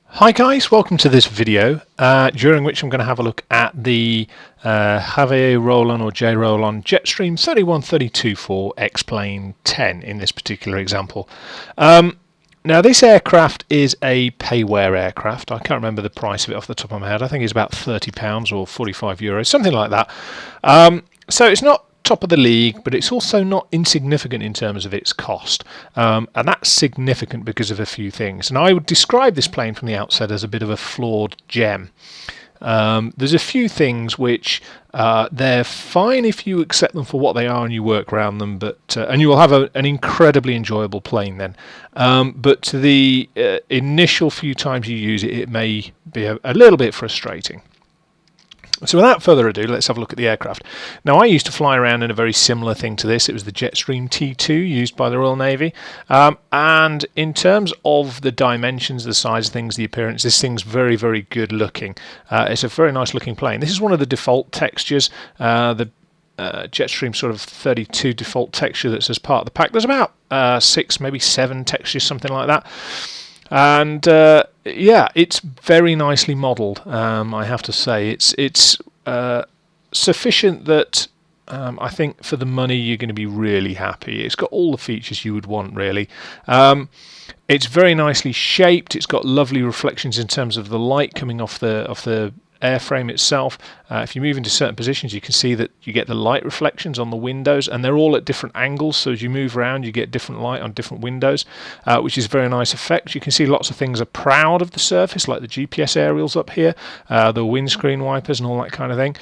Hi guys, welcome to this video during which I'm going to have a look at the Jrollon or JRollon Jetstream 3132 for X-Plane 10 in this particular example. Now this aircraft is a payware aircraft. I can't remember the price of it off the top of my head. I think it's about £30 or €45, something like that. So it's not top of the league, but it's also not insignificant in terms of its cost, and that's significant because of a few things. And I would describe this plane from the outset as a bit of a flawed gem. There's a few things which they're fine if you accept them for what they are and you work around them, but and you will have an incredibly enjoyable plane then. But the initial few times you use it, it may be a little bit frustrating. So without further ado, let's have a look at the aircraft. Now I used to fly around in a very similar thing to this. It was the Jetstream T2 used by the Royal Navy. And in terms of the dimensions, the size of things, the appearance, this thing's very, very good looking. It's a very nice looking plane. This is one of the default textures, the Jetstream sort of 32 default texture that's as part of the pack. There's about 6, maybe 7 textures, something like that. And yeah, it's very nicely modelled. I have to say, it's sufficient that I think for the money you're going to be really happy. It's got all the features you would want, really. It's very nicely shaped. It's got lovely reflections in terms of the light coming off the airframe itself. If you move into certain positions, you can see that you get the light reflections on the windows, and they're all at different angles, so as you move around you get different light on different windows, which is a very nice effect. You can see lots of things are proud of the surface, like the GPS aerials up here, the windscreen wipers and all that kind of thing.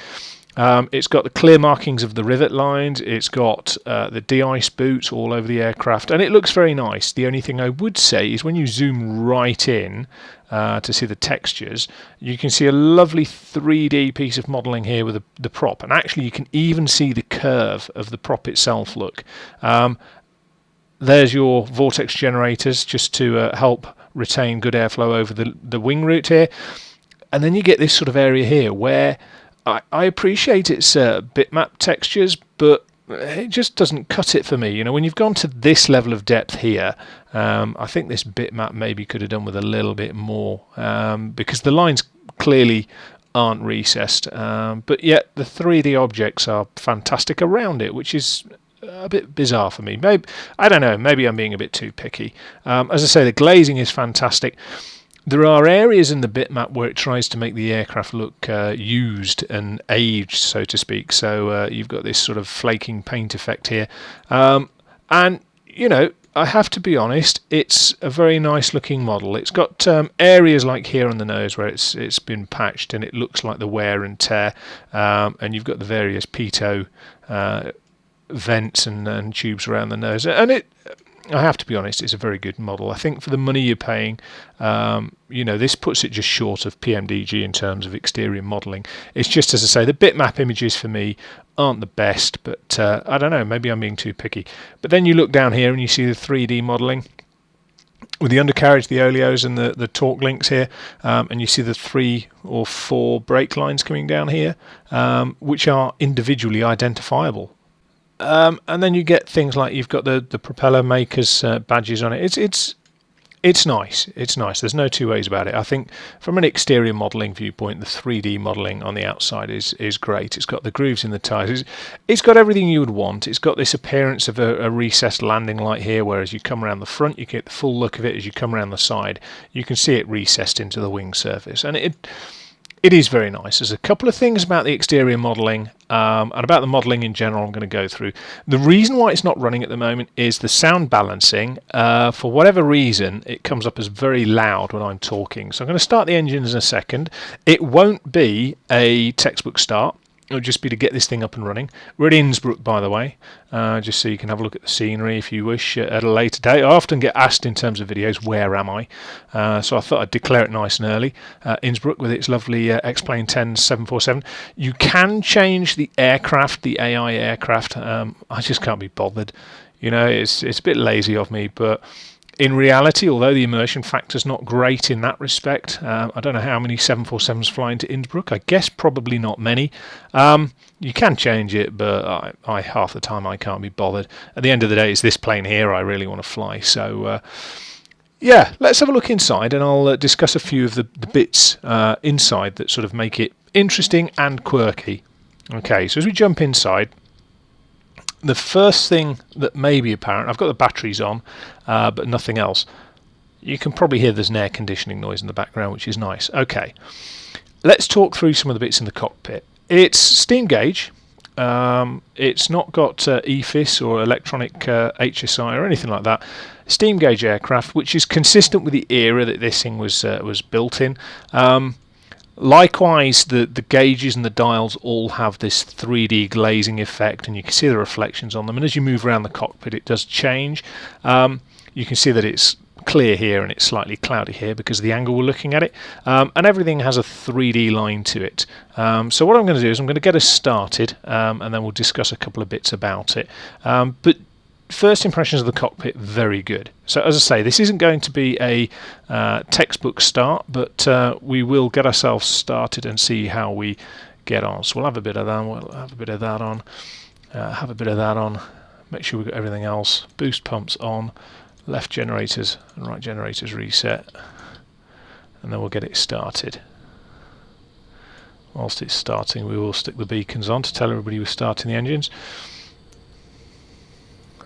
It's got the clear markings of the rivet lines, it's got the de-ice boots all over the aircraft, and it looks very nice. The only thing I would say is when you zoom right in to see the textures, you can see a lovely 3D piece of modelling here with the prop, and actually you can even see the curve of the prop itself. Look, there's your vortex generators just to help retain good airflow over the wing route here, and then you get this sort of area here where I appreciate its bitmap textures, but it just doesn't cut it for me. You know, when you've gone to this level of depth here, I think this bitmap maybe could have done with a little bit more, because the lines clearly aren't recessed, but yet the 3D objects are fantastic around it, which is a bit bizarre for me. Maybe, I don't know, maybe I'm being a bit too picky. As I say, the glazing is fantastic. There are areas in the bitmap where it tries to make the aircraft look used and aged, so to speak. So you've got this sort of flaking paint effect here. And, you know, I have to be honest, it's a very nice looking model. It's got areas like here on the nose where it's been patched and it looks like the wear and tear. And you've got the various pitot vents and tubes around the nose. And I have to be honest, it's a very good model. I think for the money you're paying, you know, this puts it just short of PMDG in terms of exterior modelling. It's just, as I say, the bitmap images for me aren't the best, but I don't know, maybe I'm being too picky. But then you look down here and you see the 3D modelling with the undercarriage, the oleos and the torque links here, and you see the 3 or 4 brake lines coming down here, which are individually identifiable. And then you get things like you've got the propeller makers badges on it. It's nice. It's nice. There's no two ways about it. I think from an exterior modelling viewpoint, the 3D modelling on the outside is great. It's got the grooves in the tyres. It's got everything you would want. It's got this appearance of a recessed landing light here, whereas you come around the front, you get the full look of it. As you come around the side, you can see it recessed into the wing surface, and it is very nice. There's a couple of things about the exterior modelling and about the modelling in general I'm going to go through. The reason why it's not running at the moment is the sound balancing. For whatever reason, it comes up as very loud when I'm talking. So I'm going to start the engines in a second. It won't be a textbook start. It'll just be to get this thing up and running. We're at Innsbruck, by the way, just so you can have a look at the scenery if you wish at a later date. I often get asked in terms of videos, where am I? So I thought I'd declare it nice and early. Innsbruck with its lovely X-Plane 10 747. You can change the aircraft, the AI aircraft. I just can't be bothered. You know, it's a bit lazy of me, but In reality, although the immersion factor is not great in that respect, I don't know how many 747s fly into Innsbruck. I guess probably not many. You can change it, but I half the time I can't be bothered. At the end of the day, it's this plane here I really want to fly. So yeah, let's have a look inside, and I'll discuss a few of the bits inside that sort of make it interesting and quirky. Okay, so as we jump inside, the first thing that may be apparent, I've got the batteries on, but nothing else. You can probably hear there's an air conditioning noise in the background, which is nice. Okay, let's talk through some of the bits in the cockpit. It's steam gauge. It's not got EFIS or electronic HSI or anything like that. Steam gauge aircraft, which is consistent with the era that this thing was built in. Likewise, the gauges and the dials all have this 3D glazing effect, and you can see the reflections on them. And as you move around the cockpit, it does change. You can see that it's clear here and it's slightly cloudy here because of the angle we're looking at it. And everything has a 3D line to it. So what I'm going to do is I'm going to get us started, and then we'll discuss a couple of bits about it. But first impressions of the cockpit, very good. So as I say, this isn't going to be a textbook start, but we will get ourselves started and see how we get on. So we'll have a bit of that, we'll have a bit of that on, have a bit of that on, make sure we've got everything else. Boost pumps on, left generators and right generators reset, and then we'll get it started. Whilst it's starting, we will stick the beacons on to tell everybody we're starting the engines.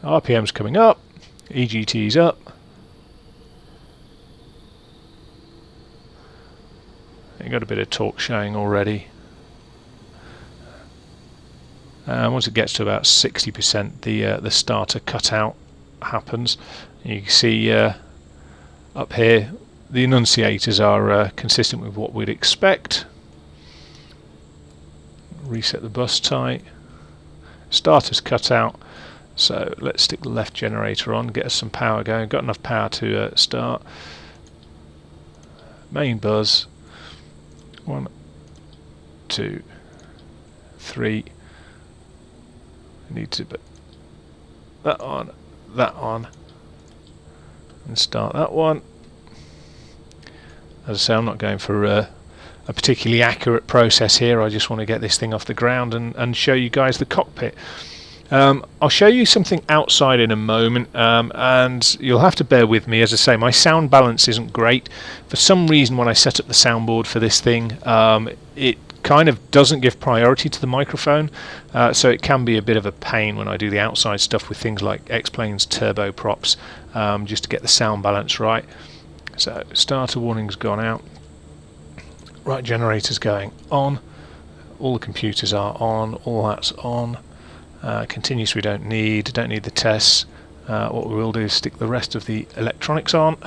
RPM's coming up, EGT's up. You got a bit of torque showing already. Once it gets to about 60%, the starter cutout happens. You can see up here the enunciators are consistent with what we'd expect. Reset the bus type. Starter's cut out. So let's stick the left generator on, get us some power going. Got enough power to start. Main buzz. 1, 2, 3. Need to put that on, and start that one. As I say, I'm not going for a particularly accurate process here. I just want to get this thing off the ground and show you guys the cockpit. I'll show you something outside in a moment, and you'll have to bear with me. As I say, my sound balance isn't great. For some reason, when I set up the soundboard for this thing, it kind of doesn't give priority to the microphone, so it can be a bit of a pain when I do the outside stuff with things like X-Planes turboprops, just to get the sound balance right. So starter warning's gone out, right generator's going on, all the computers are on, all that's on. Continuous we don't need the tests. What we will do is stick the rest of the electronics on.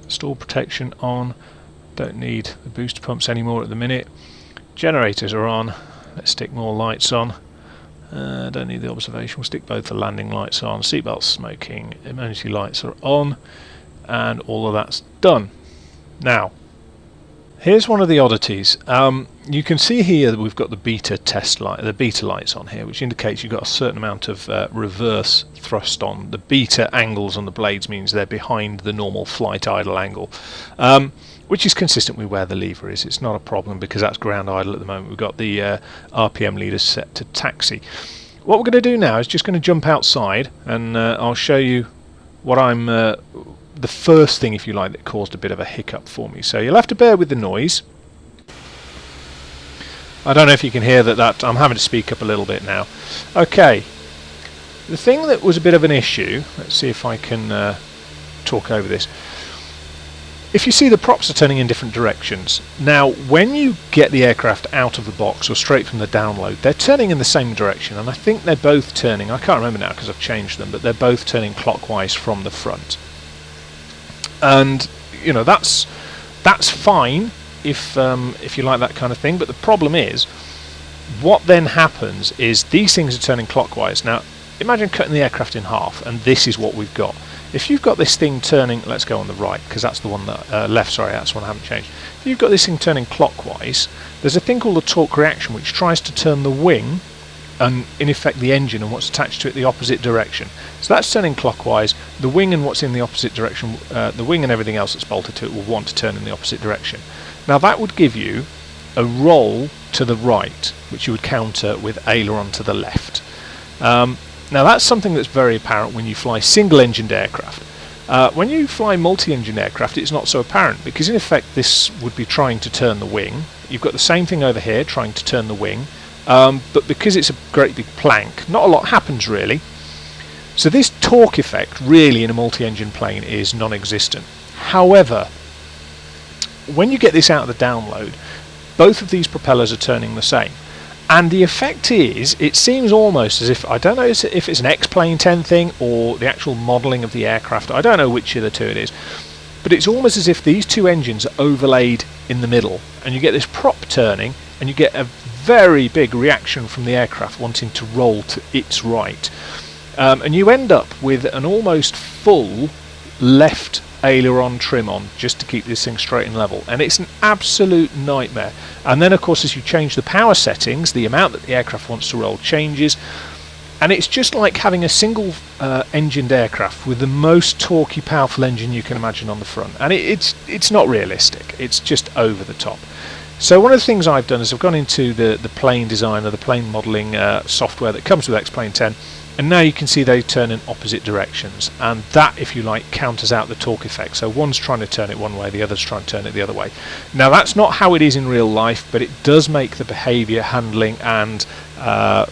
Stall protection on. Don't need the booster pumps anymore at the minute. Generators are on. Let's stick more lights on. Don't need the observation. We'll stick both the landing lights on. Seatbelt smoking. Emergency lights are on. And all of that's done. Now, here's one of the oddities. You can see here that we've got the beta test light, the beta lights on here, which indicates you've got a certain amount of reverse thrust on. The beta angles on the blades means they're behind the normal flight idle angle, which is consistent with where the lever is. It's not a problem because that's ground idle at the moment. We've got the RPM leaders set to taxi. What we're going to do now is just going to jump outside, and I'll show you what I'm the first thing, if you like, that caused a bit of a hiccup for me. So you'll have to bear with the noise. I don't know if you can hear that I'm having to speak up a little bit now. Okay, the thing that was a bit of an issue, let's see if I can talk over this. If you see, the props are turning in different directions. Now, when you get the aircraft out of the box or straight from the download, they're turning in the same direction, and I think they're both turning, I can't remember now because I've changed them, but they're both turning clockwise from the front. And you know, that's fine if you like that kind of thing, but the problem is what then happens is these things are turning clockwise. Now imagine cutting the aircraft in half, and this is what we've got. If you've got this thing turning, let's go on the right because that's the one that left, sorry, that's the one I haven't changed. If you've got this thing turning clockwise, there's a thing called the torque reaction which tries to turn the wing and in effect the engine and what's attached to it the opposite direction. So that's turning clockwise. The wing and what's in the opposite direction, the wing and everything else that's bolted to it will want to turn in the opposite direction. Now that would give you a roll to the right, which you would counter with aileron to the left. Now that's something that's very apparent when you fly single-engined aircraft. When you fly multi-engine aircraft, it's not so apparent, because in effect this would be trying to turn the wing. You've got the same thing over here, trying to turn the wing, but because it's a great big plank, not a lot happens really. So this torque effect really in a multi-engine plane is non-existent. However, when you get this out of the download, both of these propellers are turning the same. And the effect is, it seems almost as if, I don't know if it's an X-Plane 10 thing or the actual modelling of the aircraft, I don't know which of the two it is, but it's almost as if these two engines are overlaid in the middle, and you get this prop turning, and you get a very big reaction from the aircraft wanting to roll to its right. And you end up with an almost full left aileron trim on just to keep this thing straight and level, and it's an absolute nightmare. And then of course as you change the power settings, the amount that the aircraft wants to roll changes, and it's just like having a single engined aircraft with the most torquey powerful engine you can imagine on the front, and it's not realistic, it's just over the top. So one of the things I've done is I've gone into the plane design or the plane modelling software that comes with X-Plane 10, and now you can see they turn in opposite directions, and that, if you like, counters out the torque effect. So one's trying to turn it one way, the other's trying to turn it the other way. Now that's not how it is in real life, but it does make the behaviour, handling and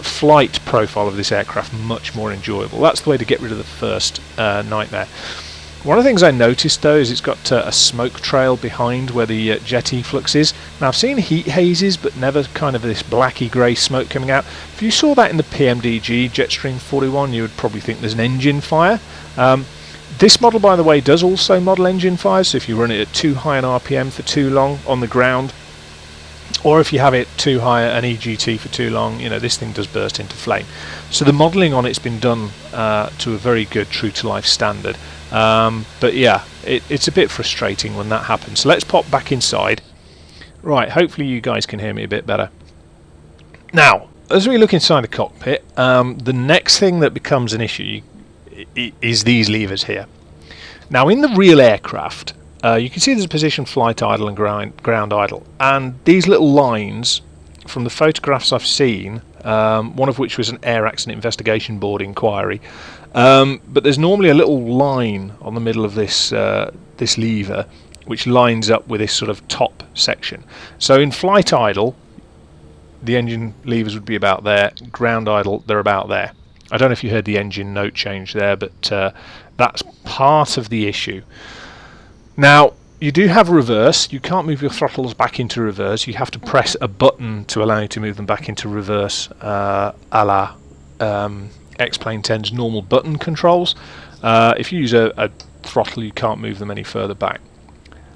flight profile of this aircraft much more enjoyable. That's the way to get rid of the first nightmare. One of the things I noticed though is it's got a smoke trail behind where the jet efflux is. Now I've seen heat hazes, but never kind of this blacky grey smoke coming out. If you saw that in the PMDG Jetstream 41, you would probably think there's an engine fire. This model, by the way, does also model engine fires, so if you run it at too high an RPM for too long on the ground, or if you have it too high an EGT for too long, you know, this thing does burst into flame. So the modelling on it's been done to a very good true to life standard. But yeah, it's a bit frustrating when that happens. So let's pop back inside. Right, hopefully you guys can hear me a bit better. Now, as we look inside the cockpit, the next thing that becomes an issue is these levers here. Now in the real aircraft, you can see there's a position flight idle and ground idle, and these little lines from the photographs I've seen, one of which was an Air Accident Investigation Board inquiry, but there's normally a little line on the middle of this this lever which lines up with this sort of top section. So in flight idle, the engine levers would be about there, ground idle, they're about there. I don't know if you heard the engine note change there, but that's part of the issue. Now, you do have reverse. You can't move your throttles back into reverse. You have to press a button to allow you to move them back into reverse, a la X-Plane 10's normal button controls. If you use a throttle, you can't move them any further back.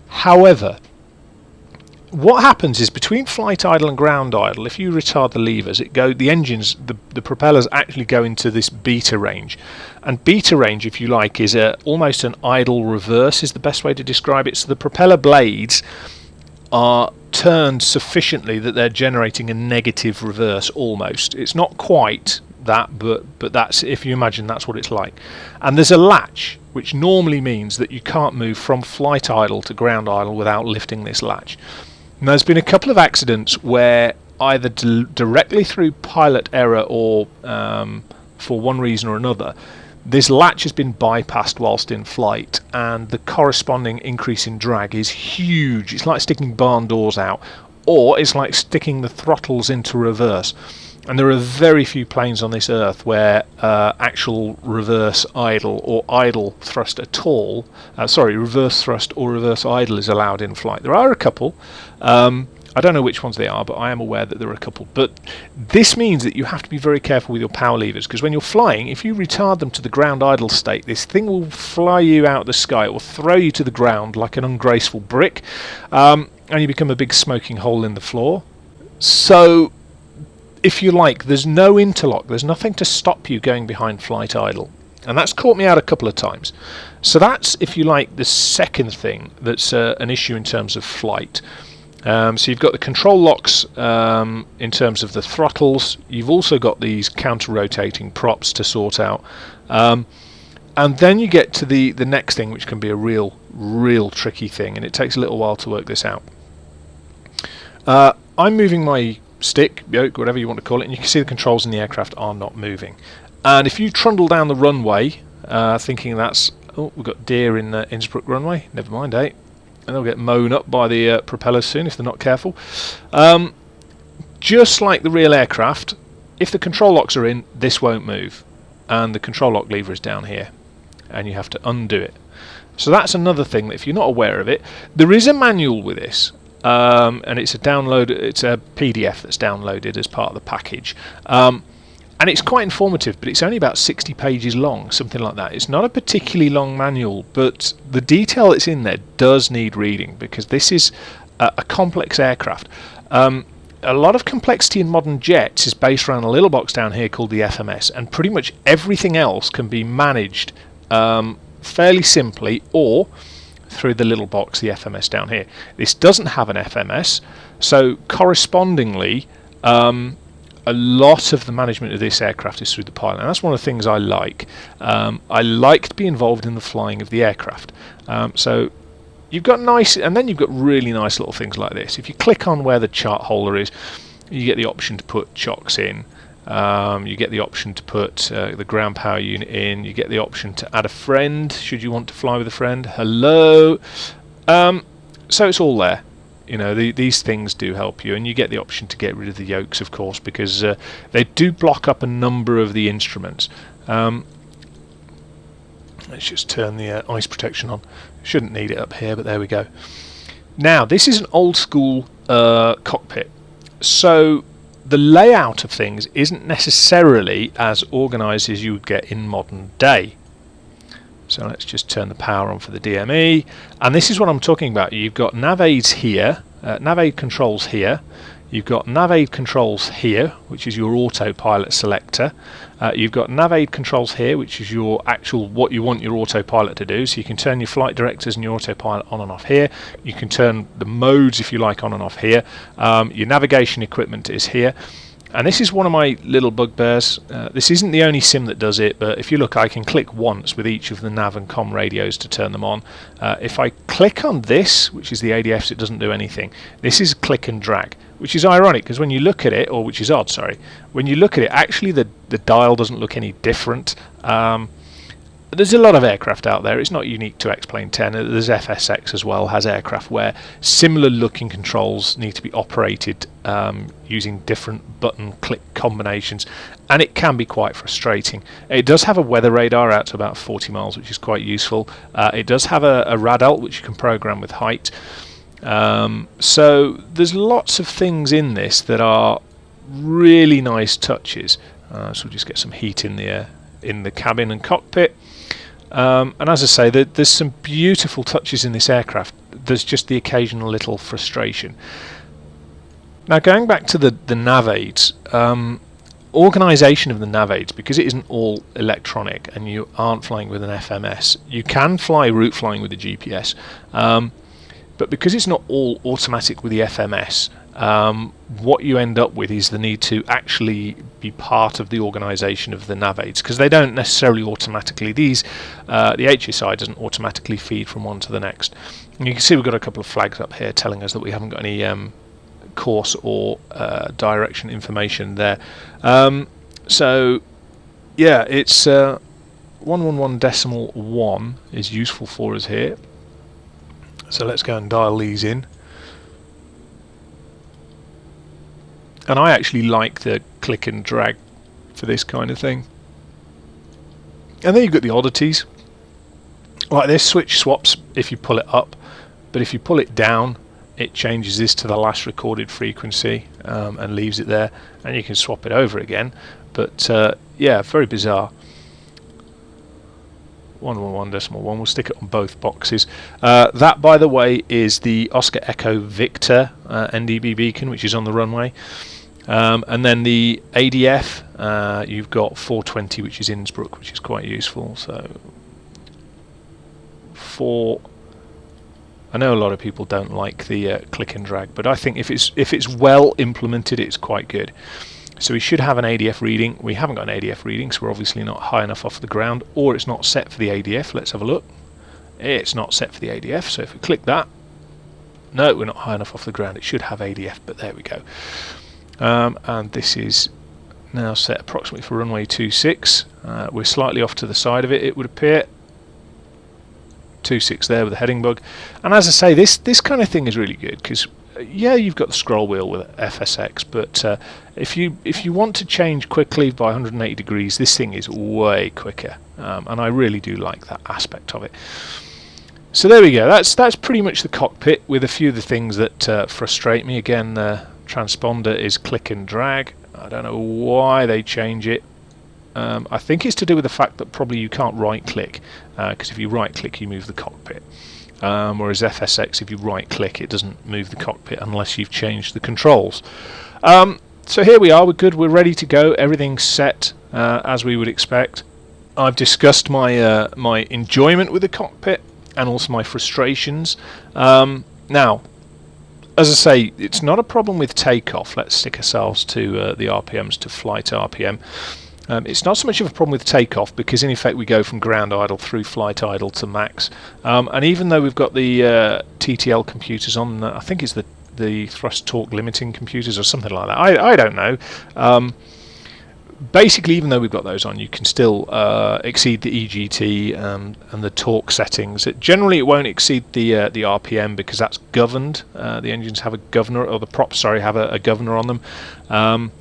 However, what happens is between flight idle and ground idle, if you retard the levers, the propellers actually go into this beta range. And beta range, if you like, is almost an idle reverse is the best way to describe it. So the propeller blades are turned sufficiently that they're generating a negative reverse almost. It's not quite that, but that's, if you imagine, that's what it's like. And there's a latch, which normally means that you can't move from flight idle to ground idle without lifting this latch. And there's been a couple of accidents where either directly through pilot error or for one reason or another, this latch has been bypassed whilst in flight, and the corresponding increase in drag is huge. It's like sticking barn doors out, or it's like sticking the throttles into reverse. And there are very few planes on this earth where actual reverse idle or idle thrust at all, reverse thrust or reverse idle is allowed in flight. There are a couple. I don't know which ones they are, but I am aware that there are a couple. But this means that you have to be very careful with your power levers, because when you're flying, if you retard them to the ground idle state, this thing will fly you out of the sky. It will throw you to the ground like an ungraceful brick, and you become a big smoking hole in the floor. So, if you like, there's no interlock, there's nothing to stop you going behind flight idle. And that's caught me out a couple of times. So that's, if you like, the second thing that's an issue in terms of flight. So you've got the control locks in terms of the throttles. You've also got these counter-rotating props to sort out. And then you get to the next thing, which can be a real tricky thing, and it takes a little while to work this out. I'm moving my stick, yoke, whatever you want to call it, and you can see the controls in the aircraft are not moving. And if you trundle down the runway, thinking that's, oh, we've got deer in Innsbruck runway, never mind, eh? And they'll get mown up by the propellers soon if they're not careful. Just like the real aircraft, if the control locks are in, this won't move. And the control lock lever is down here. And you have to undo it. So that's another thing that if you're not aware of it, there is a manual with this. And it's a PDF that's downloaded as part of the package. And it's quite informative, but it's only about 60 pages long, something like that. It's not a particularly long manual, but the detail that's in there does need reading, because this is a complex aircraft. A lot of complexity in modern jets is based around a little box down here called the FMS, and pretty much everything else can be managed fairly simply or through the little box, the FMS down here. This doesn't have an FMS, so correspondingly a lot of the management of this aircraft is through the pilot, and that's one of the things I like. I like to be involved in the flying of the aircraft. So you've got nice, and then you've got really nice little things like this. If you click on where the chart holder is, you get the option to put chocks in. You get the option to put the ground power unit in. You get the option to add a friend should you want to fly with a friend. Hello. So it's all there. You know, these things do help you, and you get the option to get rid of the yokes, of course, because they do block up a number of the instruments. Let's just turn the ice protection on. Shouldn't need it up here, but there we go. Now, this is an old school cockpit, so the layout of things isn't necessarily as organised as you would get in modern day. So let's just turn the power on for the DME, and this is what I'm talking about. You've got nav aids here, nav aid controls here, you've got nav aid controls here, which is your autopilot selector. You've got nav aid controls here, which is your actual what you want your autopilot to do. So you can turn your flight directors and your autopilot on and off here. You can turn the modes, if you like, on and off here. Your navigation equipment is here. And this is one of my little bugbears. This isn't the only sim that does it, but if you look, I can click once with each of the nav and com radios to turn them on. If I click on this, which is the ADFs, it doesn't do anything. This is click and drag, which is ironic, because when you look at it, or which is odd, sorry, when you look at it, actually the dial doesn't look any different. There's a lot of aircraft out there. It's not unique to X-Plane 10. There's FSX as well, has aircraft where similar looking controls need to be operated using different button click combinations, and it can be quite frustrating. It does have a weather radar out to about 40 miles, which is quite useful. It does have a radalt, which you can program with height. So there's lots of things in this that are really nice touches. So we'll just get some heat in the cabin and cockpit. And as I say, there's some beautiful touches in this aircraft. There's just the occasional little frustration. Now, going back to the nav aids, organisation of the nav aids, because it isn't all electronic and you aren't flying with an FMS, you can fly route flying with the GPS, but because it's not all automatic with the FMS, what you end up with is the need to actually be part of the organisation of the nav aids, because they don't necessarily automatically, the HSI doesn't automatically feed from one to the next. And you can see we've got a couple of flags up here telling us that we haven't got any course or direction information there. So yeah, it's 111.1 is useful for us here. So let's go and dial these in. And I actually like the click and drag for this kind of thing. And then you've got the oddities. Like this switch swaps if you pull it up, but if you pull it down, it changes this to the last recorded frequency and leaves it there, and you can swap it over again. But yeah, very bizarre. 111.1, we'll stick it on both boxes. That, by the way, is the Oscar Echo Victor NDB beacon, which is on the runway. And then the ADF, you've got 420, which is Innsbruck, which is quite useful. So I know a lot of people don't like the click and drag, but I think if it's well implemented, it's quite good. So we should have an ADF reading. We haven't got an ADF reading, so we're obviously not high enough off the ground, or it's not set for the ADF. Let's have a look. It's not set for the ADF, so if we click that, no, we're not high enough off the ground. It should have ADF, but there we go. And this is now set approximately for runway 26. We're slightly off to the side of it, it would appear. 26 there with a heading bug. And as I say, this kind of thing is really good because yeah, you've got the scroll wheel with FSX, but if you want to change quickly by 180 degrees, this thing is way quicker, and I really do like that aspect of it. So there we go. That's pretty much the cockpit, with a few of the things that frustrate me. Again, the transponder is click and drag. I don't know why they change it. I think it's to do with the fact that probably you can't right click, because if you right click you move the cockpit, whereas FSX, if you right click, it doesn't move the cockpit unless you've changed the controls. So here we are, we're good, we're ready to go, everything's set as we would expect. I've discussed my my enjoyment with the cockpit and also my frustrations. Now, as I say, it's not a problem with takeoff. Let's stick ourselves to the RPMs, to flight RPM. It's not so much of a problem with takeoff, because in effect we go from ground idle through flight idle to max, and even though we've got the TTL computers on, I think it's the thrust torque limiting computers or something like that, I don't know. Basically, even though we've got those on, you can still exceed the EGT and the torque settings. Generally it won't exceed the RPM, because that's governed. The engines have a governor, or the props, sorry, have a governor on them.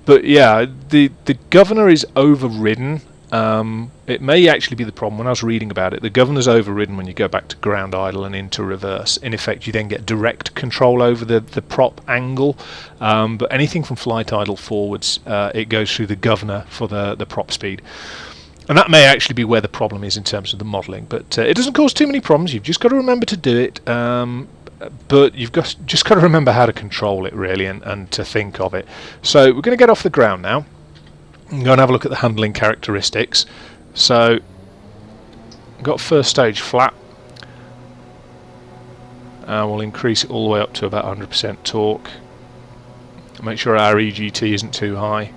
But yeah, the governor is overridden. It may actually be the problem. When I was reading about it, the governor's overridden when you go back to ground idle and into reverse. In effect, you then get direct control over the prop angle, but anything from flight idle forwards, it goes through the governor for the prop speed. And that may actually be where the problem is in terms of the modelling, but it doesn't cause too many problems. You've just got to remember to do it. But you've just got to remember how to control it, really, and to think of it. So we're going to get off the ground now and go and have a look at the handling characteristics. So got first stage flap. We'll increase it all the way up to about 100% torque. Make sure our EGT isn't too high.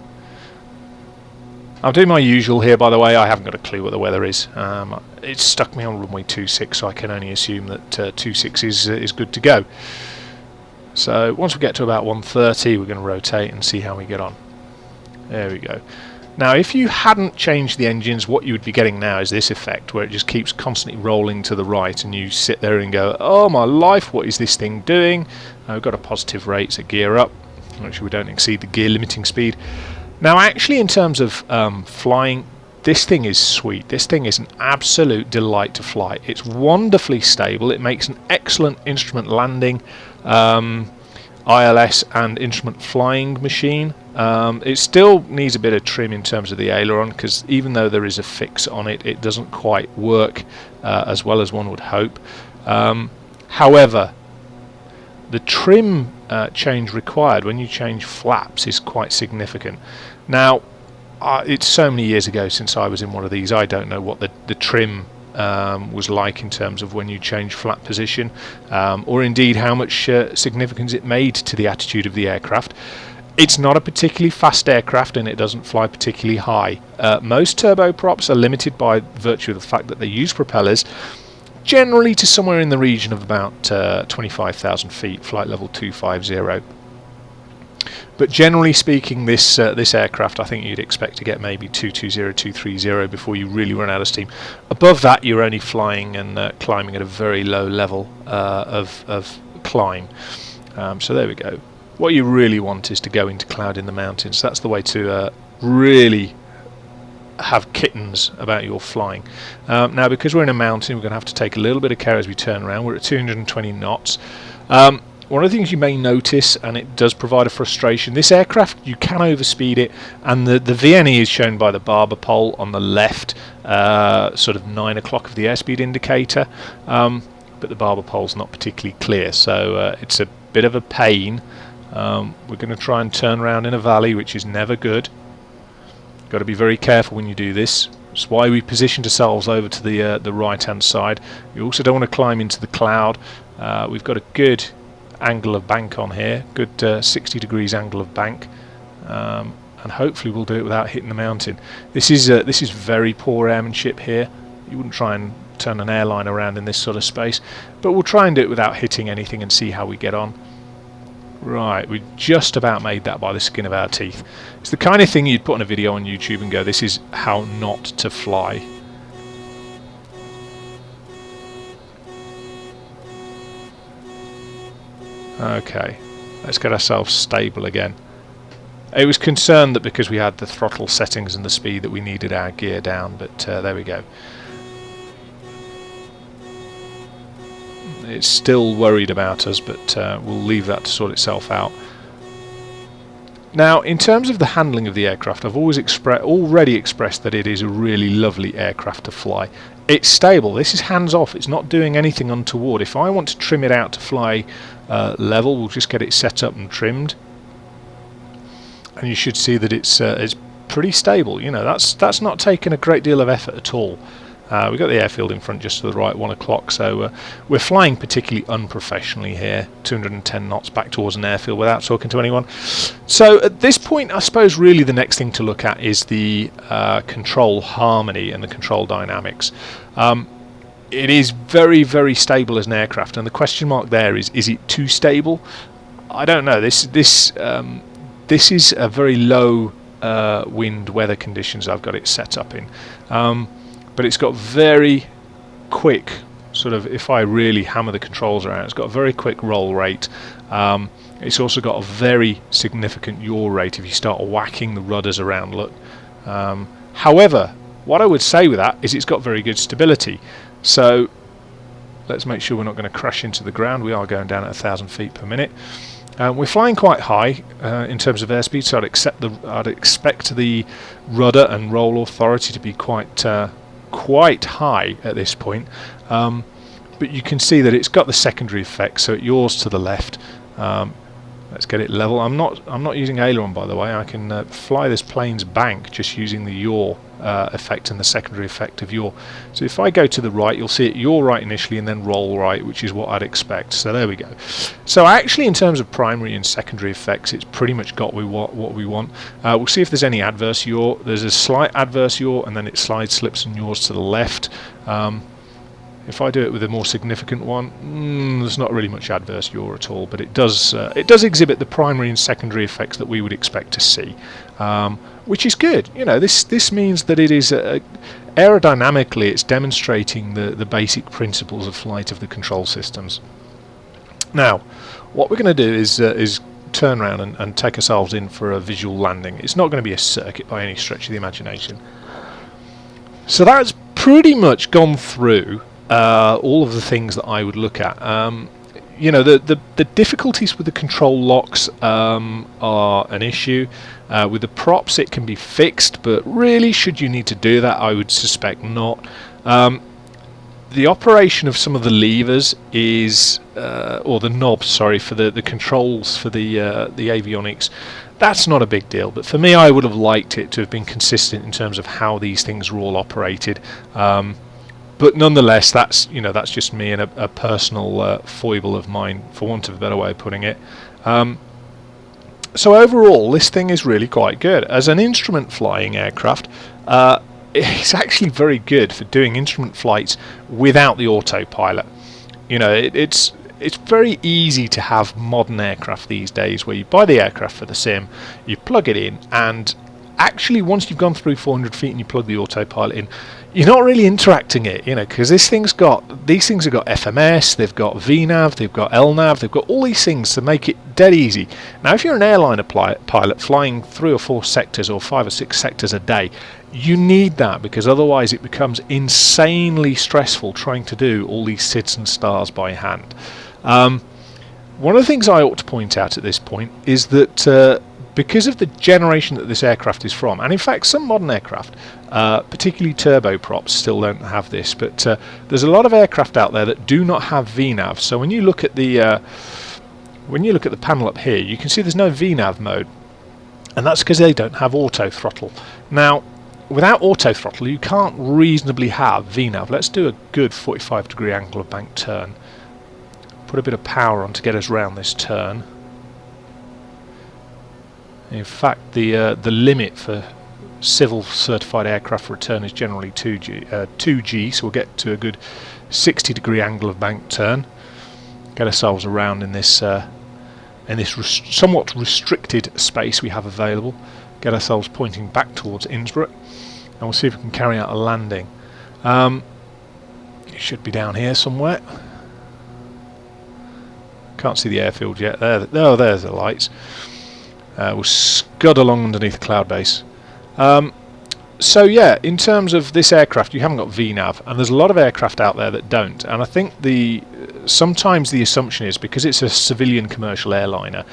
I'll do my usual here, by the way. I haven't got a clue what the weather is. It's stuck me on runway 26, so I can only assume that 26 is good to go. So once we get to about 130, we're going to rotate and see how we get on. There we go. Now, if you hadn't changed the engines, what you would be getting now is this effect, where it just keeps constantly rolling to the right, and you sit there and go, oh my life, what is this thing doing? We've got a positive rate, so gear up. Make sure we don't exceed the gear limiting speed. Now, actually, in terms of flying, this thing is sweet. This thing is an absolute delight to fly. It's wonderfully stable. It makes an excellent instrument landing, ILS and instrument flying machine. It still needs a bit of trim in terms of the aileron, because even though there is a fix on it, it doesn't quite work as well as one would hope. However, the trim change required when you change flaps is quite significant. Now, it's so many years ago since I was in one of these, I don't know what the trim was like in terms of when you change flap position, or indeed how much significance it made to the attitude of the aircraft. It's not a particularly fast aircraft, and it doesn't fly particularly high. Most turboprops are limited by virtue of the fact that they use propellers, generally to somewhere in the region of about 25,000 feet, flight level 250. But generally speaking, this aircraft, I think you'd expect to get maybe 220, 230 before you really run out of steam. Above that, you're only flying and climbing at a very low level of climb. So there we go. What you really want is to go into cloud in the mountains. That's the way to really have kittens about your flying. Now, because we're in a mountain, we're going to have to take a little bit of care as we turn around. We're at 220 knots. One of the things you may notice, and it does provide a frustration, this aircraft, you can overspeed it, and the VNE is shown by the barber pole on the left, sort of 9 o'clock of the airspeed indicator, but the barber pole's not particularly clear, so it's a bit of a pain. We're going to try and turn around in a valley, which is never good. Got to be very careful when you do this. That's why we positioned ourselves over to the right hand side. We also don't want to climb into the cloud. We've got a good angle of bank on here, good 60 degrees angle of bank, and hopefully we'll do it without hitting the mountain. This is very poor airmanship here. You wouldn't try and turn an airline around in this sort of space, but we'll try and do it without hitting anything and see how we get on. Right, we just about made that by the skin of our teeth. It's the kind of thing you'd put on a video on YouTube and go, this is how not to fly. Okay, let's get ourselves stable again. It was concerned that because we had the throttle settings and the speed that we needed our gear down, but there we go. It's still worried about us, but we'll leave that to sort itself out. Now, in terms of the handling of the aircraft, I've already expressed that it is a really lovely aircraft to fly. It's stable. This is hands-off. It's not doing anything untoward. If I want to trim it out to fly level, we'll just get it set up and trimmed, and you should see that it's pretty stable. You know, that's not taken a great deal of effort at all. We've got the airfield in front just to the right, 1 o'clock, so we're flying particularly unprofessionally here, 210 knots back towards an airfield without talking to anyone. So at this point, I suppose really the next thing to look at is the control harmony and the control dynamics. It is very, very stable as an aircraft, and the question mark there is it too stable? I don't know. This is a very low wind weather conditions I've got it set up in. But it's got very quick, sort of, if I really hammer the controls around, it's got a very quick roll rate. It's also got a very significant yaw rate if you start whacking the rudders around, look. However, what I would say with that is it's got very good stability. So let's make sure we're not going to crash into the ground. We are going down at 1,000 feet per minute. We're flying quite high in terms of airspeed, so I'd expect the rudder and roll authority to be quite high at this point, but you can see that it's got the secondary effect, so it yaws to the left. Let's get it level. I'm not using aileron, by the way. I can fly this plane's bank just using the yaw effect and the secondary effect of yaw. So if I go to the right, you'll see it yaw right initially and then roll right, which is what I'd expect. So there we go. So actually, in terms of primary and secondary effects, it's pretty much got what we want. We'll see if there's any adverse yaw. There's a slight adverse yaw, and then it slides, slips, and yaws to the left. If I do it with a more significant one, there's not really much adverse yaw at all, but it does exhibit the primary and secondary effects that we would expect to see, which is good. You know, this means that it is aerodynamically it's demonstrating the basic principles of flight of the control systems. Now, what we're going to do is turn around and take ourselves in for a visual landing. It's not going to be a circuit by any stretch of the imagination. So that's pretty much gone through all of the things that I would look at. You know, the difficulties with the control locks are an issue. With the props it can be fixed, but really, should you need to do that, I would suspect not. The operation of some of the levers is, or the knobs, sorry, for the controls for the avionics, that's not a big deal. But for me, I would have liked it to have been consistent in terms of how these things were all operated. But nonetheless, that's just me and a personal foible of mine, for want of a better way of putting it. So overall, this thing is really quite good. As an instrument flying aircraft, it's actually very good for doing instrument flights without the autopilot. You know, it's very easy to have modern aircraft these days where you buy the aircraft for the sim, you plug it in, and actually once you've gone through 400 feet and you plug the autopilot in, you're not really interacting it, you know, because these things have got FMS, they've got VNAV, they've got LNAV, they've got all these things to make it dead easy. Now, if you're an airliner pilot flying 3 or 4 sectors or 5 or 6 sectors a day, you need that, because otherwise it becomes insanely stressful trying to do all these SIDS and stars by hand. One of the things I ought to point out at this point is that because of the generation that this aircraft is from, and in fact some modern aircraft, particularly turboprops, still don't have this, but there's a lot of aircraft out there that do not have VNAV. So when you look at the panel up here, you can see there's no VNAV mode, and that's because they don't have auto throttle. Now, without auto throttle, you can't reasonably have VNAV. Let's do a good 45-degree angle of bank turn. Put a bit of power on to get us round this turn. In fact, the limit for civil certified aircraft return is generally 2G, so we'll get to a good 60-degree angle of bank turn. Get ourselves around in this somewhat restricted space we have available. Get ourselves pointing back towards Innsbruck, and we'll see if we can carry out a landing. It should be down here somewhere. Can't see the airfield yet. There, oh, there's the lights. We'll scud along underneath the cloud base. So yeah, in terms of this aircraft, you haven't got VNAV, and there's a lot of aircraft out there that don't. And I think sometimes the assumption is because it's a civilian commercial airliner,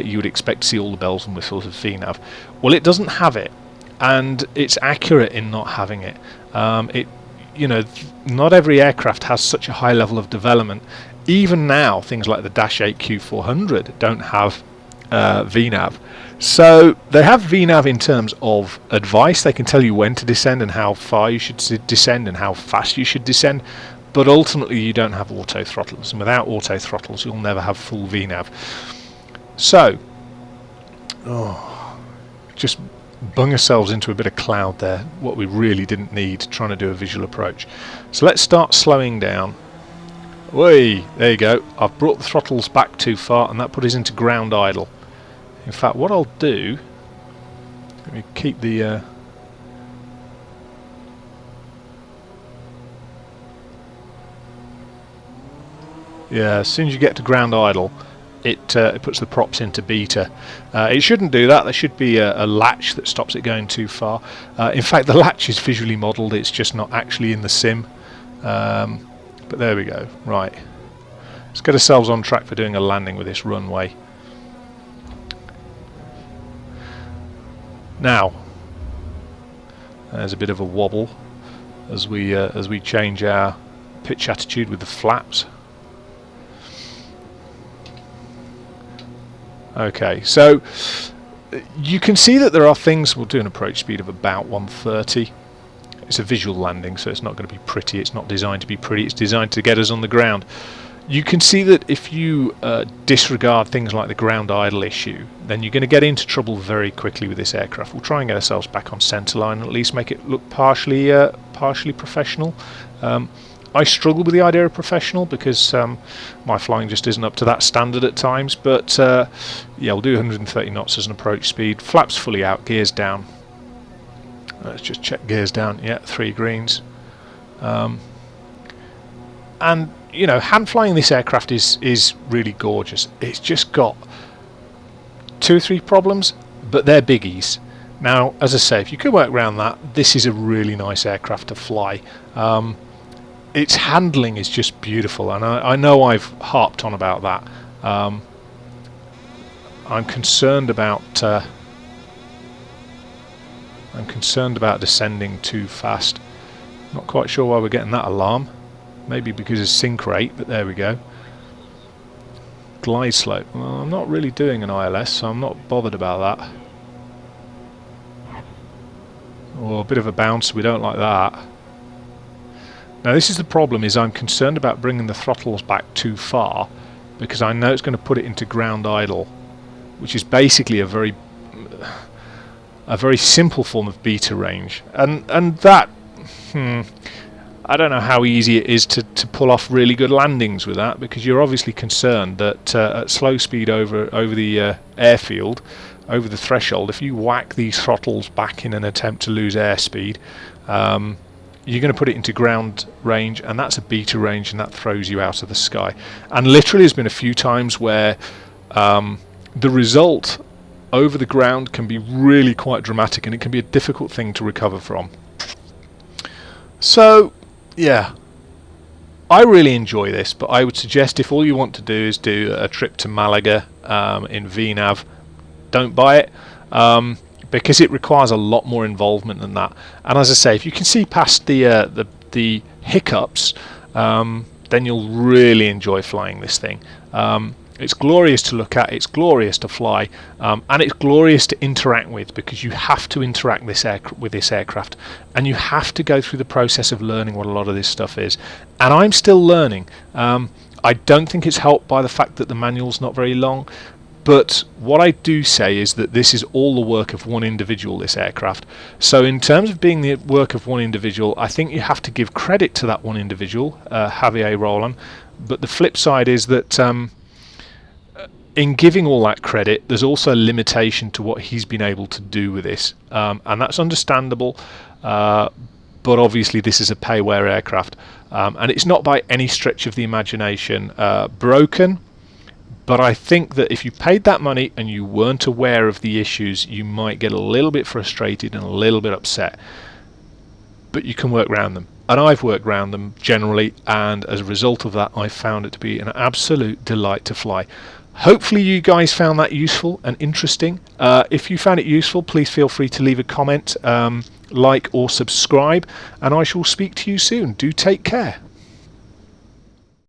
you would expect to see all the bells and whistles of VNAV. Well, it doesn't have it, and it's accurate in not having it. Not every aircraft has such a high level of development. Even now, things like the Dash 8 Q400 don't have VNAV. So they have VNAV in terms of advice. They can tell you when to descend and how far you should descend and how fast you should descend, but ultimately you don't have auto throttles, and without auto throttles you'll never have full VNAV. So just bung ourselves into a bit of cloud there, what we really didn't need, trying to do a visual approach. So let's start slowing down. Whey, there you go. I've brought the throttles back too far, and that put us into ground idle. In fact, what I'll do, let me keep the yeah, as soon as you get to ground idle, it puts the props into beta. It shouldn't do that. There should be a latch that stops it going too far. In fact, the latch is visually modelled. It's just not actually in the sim. But there we go. Right, let's get ourselves on track for doing a landing with this runway. Now, there's a bit of a wobble as we change our pitch attitude with the flaps. Okay, so you can see that there are things. We'll do an approach speed of about 130. It's a visual landing, so it's not going to be pretty. It's not designed to be pretty. It's designed to get us on the ground. You can see that if you disregard things like the ground idle issue, then you're going to get into trouble very quickly with this aircraft. We'll try and get ourselves back on centerline and at least make it look partially professional. I struggle with the idea of professional because my flying just isn't up to that standard at times. But yeah, we'll do 130 knots as an approach speed. Flaps fully out, gears down. Let's just check gears down. Yeah, 3 greens. And you know, hand flying this aircraft is really gorgeous. It's just got 2 or 3 problems, but they're biggies. Now, as I say, if you can work around that, this is a really nice aircraft to fly. Its handling is just beautiful, and I know I've harped on about that. I'm concerned about descending too fast. Not quite sure why we're getting that alarm. Maybe because of sync rate, but there we go. Glide slope. Well, I'm not really doing an ILS, so I'm not bothered about that. Oh, a bit of a bounce. We don't like that. Now, this is the problem: is I'm concerned about bringing the throttles back too far because I know it's going to put it into ground idle, which is basically a very simple form of beta range, and that. I don't know how easy it is to pull off really good landings with that, because you're obviously concerned that at slow speed over the airfield, over the threshold, if you whack these throttles back in an attempt to lose airspeed, you're going to put it into ground range, and that's a beta range, and that throws you out of the sky. And literally there's been a few times where the result over the ground can be really quite dramatic, and it can be a difficult thing to recover from. So yeah, I really enjoy this, but I would suggest if all you want to do is do a trip to Malaga in VNAV, don't buy it, because it requires a lot more involvement than that. And as I say, if you can see past the hiccups, then you'll really enjoy flying this thing. It's glorious to look at, it's glorious to fly, and it's glorious to interact with, because you have to interact with this aircraft, and you have to go through the process of learning what a lot of this stuff is. And I'm still learning. I don't think it's helped by the fact that the manual's not very long, but what I do say is that this is all the work of one individual, this aircraft. So in terms of being the work of one individual, I think you have to give credit to that one individual, Jrollon. But the flip side is that in giving all that credit, there's also a limitation to what he's been able to do with this, and that's understandable. But obviously this is a pay-wear aircraft, and it's not by any stretch of the imagination broken. But I think that if you paid that money and you weren't aware of the issues, you might get a little bit frustrated and a little bit upset. But you can work around them. And I've worked around them generally, and as a result of that, I found it to be an absolute delight to fly. Hopefully you guys found that useful and interesting. If you found it useful, please feel free to leave a comment, like or subscribe, and I shall speak to you soon. Do take care.